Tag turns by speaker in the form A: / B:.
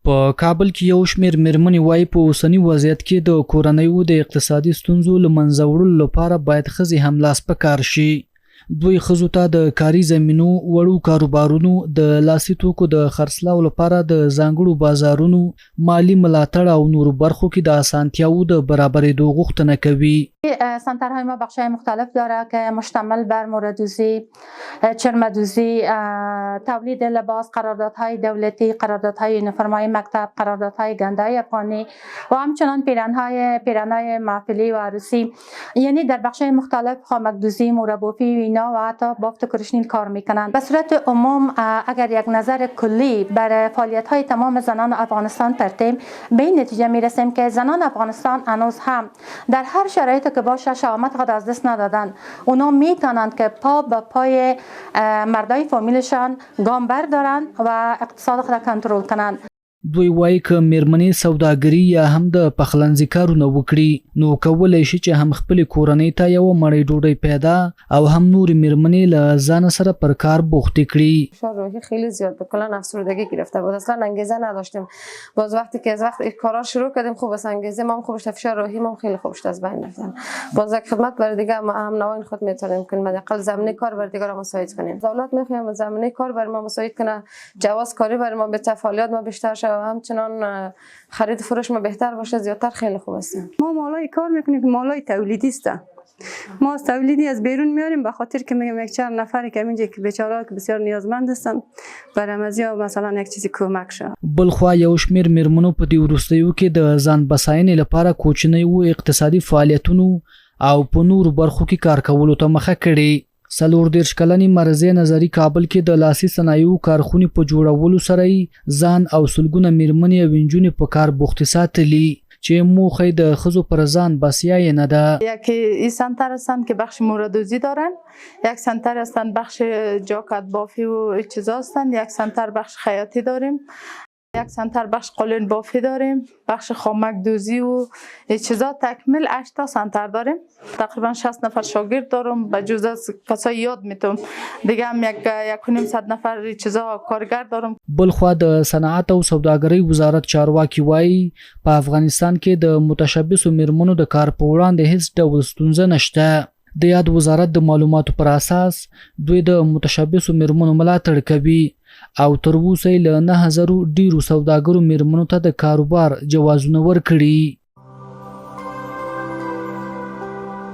A: په کابل کې یو شمېر میرمنې وایي په اوسني وضعیت کې د کورنیو د اقتصادي ستونزو له منځه وړلو لپاره باید ښځې هم لاس په کار شي. دوی ښځو ته د کاري زمینو، وړو کاروبارونو، د لاسي توکو د خرڅلاو لپاره د ځانګړو بازارونو، مالی ملاتړ او نورو برخو کې د اسانتیاوو د برابرېدو غوښتنه کوي.
B: سنترهای ما بخش‌های مختلف داره که مشتمل بر موردوزی، چرمدوزی، تولید لباس، قراردادهای دولتی، قراردادهای یونیفرم‌های مکتب، قراردادهای گنده‌های افغانی و همچنان پیرنهای محفلی و عروسی. یعنی در بخش‌های مختلف خامک‌دوزی، مربوفی و اینا و حتی بافت کرشنین کار میکنند. به صورت عموم اگر یک نظر کلی بر فعالیت‌های تمام زنان افغانستان پرتیم، به این نتیجه میرسیم که زنان افغانستان هنوز هم در هر شرایطی که باشه شهامت خود از دست ندادن. اونا میتونند که پا به پای مردای فامیلشان گام بردارن و اقتصاد خود کنترل کنند.
A: دوی وایي که میرمنې سوداګري یا هم د پخلنځي کارونه وکړي نو کولی شي چې هم خپل کورنۍ ته یو مړۍ ډوډۍ پیدا او هم نور میرمنې له ځان سره پر کار بوختې کړي.
C: فشار روحی خیلی زیاد بود، کلا افسردگی گرفته بود، اصلا انگیزه نداشتیم. باز وقتی که از وقت کارا شروع کردیم خوب است، انگیزه ما هم خوب شد، فشار روحی ما خیلی خوب شد، از بین رفتن. باز یک خدمت برای دیگه ما هم نوین خود میتونیم کنیم، حداقل زمینه کار برای دیگه را مساعد کنیم. دولت میخوایم زمینه کار برای ما مساعد کنه، جواز کاری برای ما به فعالیت ما بیشتر شه و همچنان خرید فروش ما بهتر باشه، زیادتر خیلی خوب است.
D: ما مالای کار میکنیم که مالای تولیدی است. ما از تولیدی از بیرون میاریم به خاطر که میگم یک چند نفری که اینجا که بیچاره که بسیار نیازمند هستن برای مزیا مثلا یک چیزی کمک شه.
A: بلخوا یو شمېر میرمنو په دې وروستیو کې د ځان بساینې لپاره کوچنی و اقتصادي فعالیتونو او په نورو برخو کې کار کولو ته مخه کړې. 34 کلنې مرضیه نظري کابل کې د لاسي صنایعو کارخونې په جوړولو سره ځان او سلګونه میرمنې او نجونې په کار بوختې ساتلي چې موخه د ښځو پر ځان بسیایه نه ده.
D: یکی سنتر هستند که بخش موردوزی دارن، یک سنتر هستند بخش جاکت بافی و چیزا هستند، یک سنتر بخش خیاطی داریم، یک سنتر بخش قالین بافی داریم، بخش خامک دوزی و چیزا، تکمیل 8 تا سنتر داریم. تقریبا 60 نفر شاگرد دارم، به جز از کسای یاد میتونم دیگه هم 1.5 نفر چیزا کارگر دارم.
A: بلخوا د صنعت او سوداګرۍ وزارت چارواکي وایي په افغانستان کې د متشبثو میرمنو د کار په وړاندې هیڅ ډول ستونزه نشته. د یاد وزارت د معلوماتو پر اساس دوی د متشبثو میرمنو ملاتړ کوي او تر اوسه له 9000 ډیرو سوداګرو میرمنو ته د کاروبار جوازونه ورکړي.